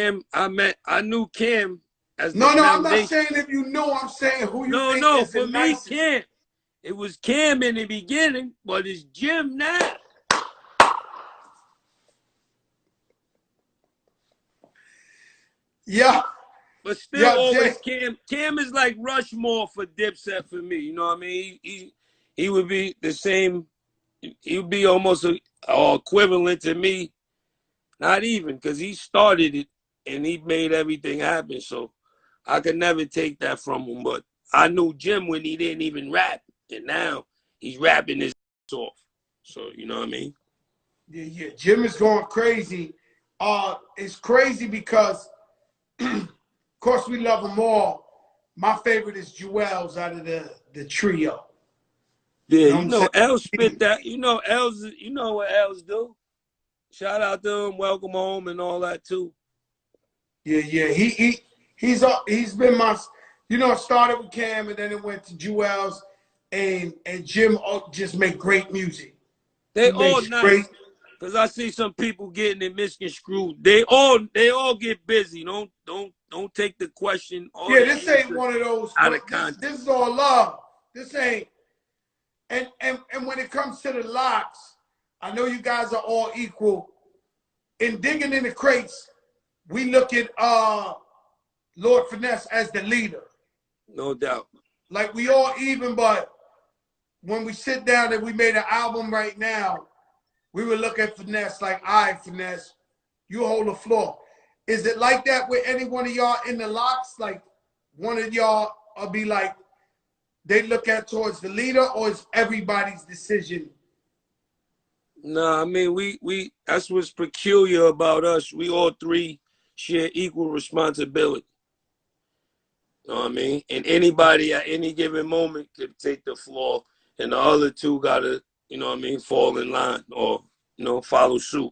Cam, I knew Cam as the No, I'm not foundation. saying if you know. I'm saying who you think No, is the for me, nicest. Cam. It was Cam in the beginning, but it's Jim now. Yeah. But still, always Cam. Cam is like Rushmore for Dipset for me. You know what I mean? He would be the same. He would be almost equivalent to me. Not even, because he started it and he made everything happen. So I could never take that from him. But I knew Jim when he didn't even rap. And now he's rapping his off. So, you know what I mean? Yeah. Jim is going crazy. It's crazy because, of course, we love them all. My favorite is Jewels out of the trio. Yeah, you know Els spit that. You know what Els do. Shout out to him, welcome home, and all that too. Yeah. He's been my, it started with Cam and then it went to Jewels, and Jim just make great music. They all nice. Because I see some people getting it misconstrued. They all get busy. Don't take the question. This ain't one of those out of context. This is all love. This ain't. And when it comes to the locks, I know you guys are all equal. In digging in the crates, we look at Lord Finesse as the leader. No doubt. Like we all even, but when we sit down and we made an album right now, we would look at Finesse like, all right, Finesse, you hold the floor. Is it like that with any one of y'all in the locks? Like one of y'all will be like, they look at towards the leader, or is everybody's decision? No, I mean, we that's what's peculiar about us. We all three share equal responsibility. You know what I mean? And anybody at any given moment could take the floor, and the other two gotta, you know what I mean, fall in line or, follow suit.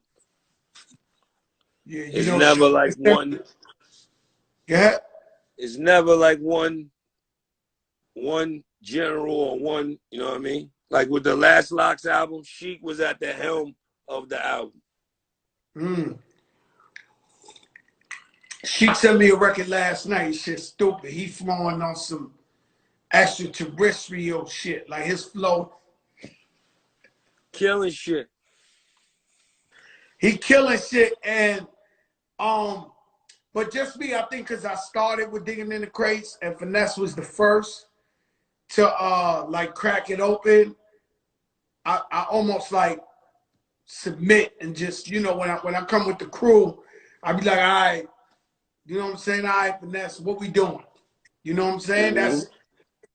Yeah, it's never like one. Yeah. It's never like one general or one, you know what I mean? Like with the last Locks album, Sheik was at the helm of the album. Sheik sent me a record last night. Shit stupid. He flowing on some extraterrestrial shit. Like his flow. Killing shit. He killing shit. And but just me, I think because I started with Digging in the Crates and Finesse was the first to like crack it open. I almost like submit and just, when I come with the crew, I be like, all right, you know what I'm saying? All right, Finesse, what we doing? You know what I'm saying? Mm-hmm.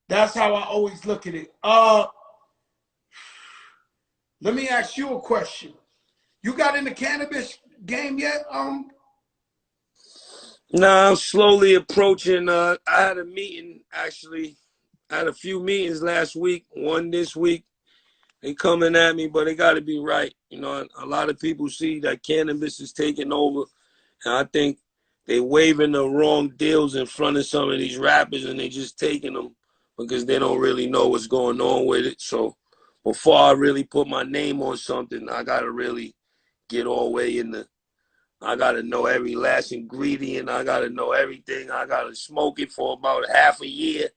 That's how I always look at it. Let me ask you a question. You got in the cannabis game yet? Nah, I'm slowly approaching. I had a meeting, actually. I had a few meetings last week, one this week. They coming at me, but they got to be right. A lot of people see that cannabis is taking over, and I think they waving the wrong deals in front of some of these rappers, and they just taking them because they don't really know what's going on with it. So before I really put my name on something, I got to really get all the way in the, I got to know every last ingredient. I got to know everything. I got to smoke it for about half a year.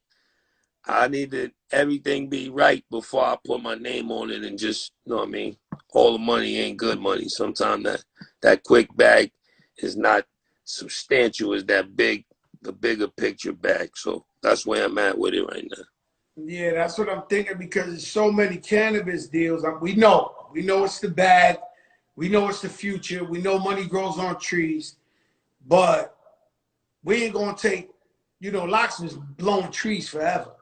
I need to everything be right before I put my name on it, and just, you know what I mean? All the money ain't good money. Sometimes that quick bag is not substantial as the bigger picture bag. So that's where I'm at with it right now. Yeah, that's what I'm thinking, because there's so many cannabis deals. We know it's the bag. We know it's the future. We know money grows on trees, but we ain't gonna take, Locks was blowing trees forever.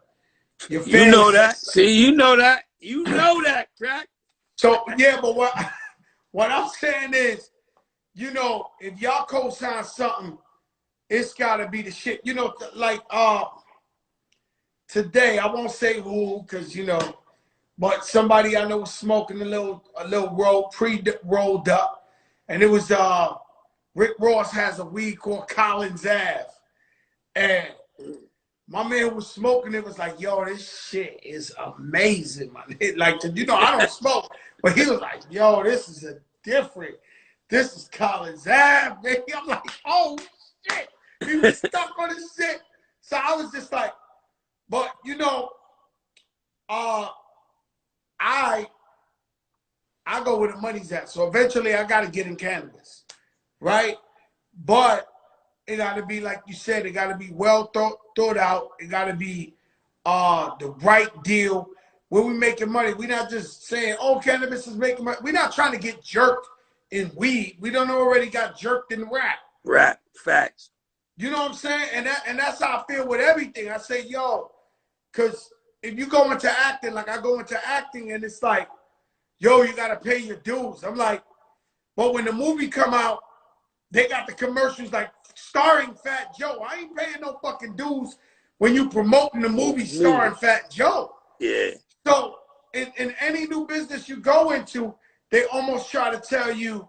You know that. See, you know that. You know that, crack. So yeah, but what I'm saying is, if y'all co-sign something, it's gotta be the shit. Like today, I won't say who, because but somebody I know was smoking a little pre-rolled up, and it was Rick Ross has a weed called Collins Ave, and my man was smoking. It was like, yo, this shit is amazing, man. Like, I don't smoke, but he was like, yo, this is a different. this is Collins Ave, baby. I'm like, oh shit. He was stuck on his shit. So I was just like, but you know, I go where the money's at. So eventually I gotta get in cannabis. Right? But it gotta be, like you said, it gotta be well thought out. It gotta be the right deal. When we making money, we're not just saying, oh, cannabis is making money. We're not trying to get jerked in weed. We don't already got jerked in rap. Rap, facts. You know what I'm saying? And that's how I feel with everything. I say, yo, because if you go into acting, like I go into acting, and it's like, yo, you got to pay your dues. I'm like, but when the movie come out, they got the commercials like starring Fat Joe. I ain't paying no fucking dues when you promoting the movie starring Fat Joe. Yeah. So in any new business you go into, they almost try to tell you,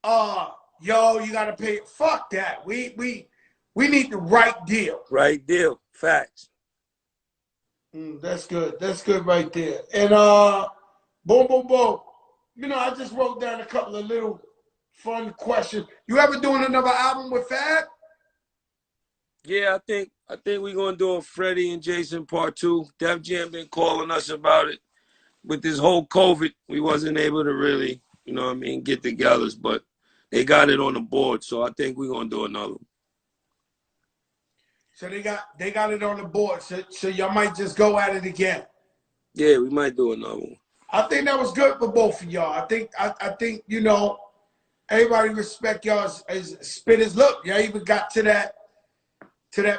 yo, you got to pay. Fuck that. We need the right deal. Right deal. Facts. That's good. That's good right there. And boom, boom, boom. You know, I just wrote down a couple of little fun questions. You ever doing another album with Fab? Yeah, I think we're gonna do a Freddie and Jason part 2. Def Jam been calling us about it. With this whole COVID, we wasn't able to really, you know what I mean, get together, but they got it on the board, so I think we're gonna do another one. So they got it on the board. So y'all might just go at it again. Yeah, we might do another one. I think that was good for both of y'all. I think you know, everybody respect y'all as spitters. Look, y'all even got to that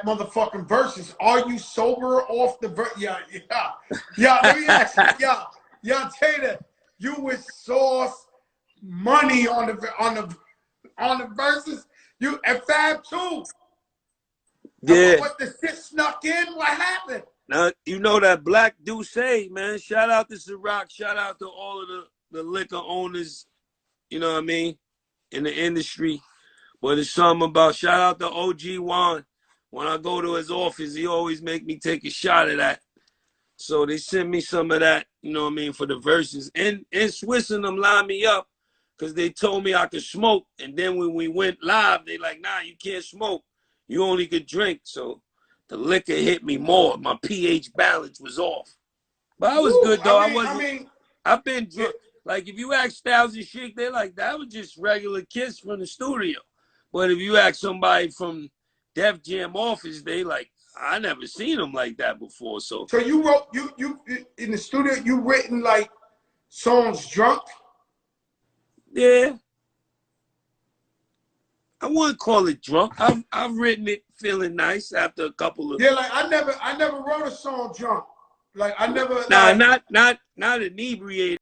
motherfucking verses. Are you sober off the verse? Yeah. Let me ask you, y'all Tater, you with Sauce money on the verses. You and Fab too. Yeah. What the shit snuck in? What happened? Now, you know that Black Dipset, man. Shout out to Ciroc. Shout out to all of the liquor owners, you know what I mean, in the industry. But it's something about, shout out to OG Juan. When I go to his office, he always make me take a shot of that. So they sent me some of that, you know what I mean, for the verses. And Swiss and them lined me up because they told me I could smoke. And then when we went live, they like, nah, you can't smoke. You only could drink. So the liquor hit me more. My pH balance was off. But I was good, though. I've been drunk. Like, if you ask Styles and Chic, they're like, that was just regular Kiss from the studio. But if you ask somebody from Def Jam office, they like, I never seen them like that before. So you wrote, you in the studio, you written like songs drunk? Yeah. I wouldn't call it drunk. I've written it feeling nice after a couple of. Yeah, like I never wrote a song drunk. Like I never. Nah, like, not inebriated.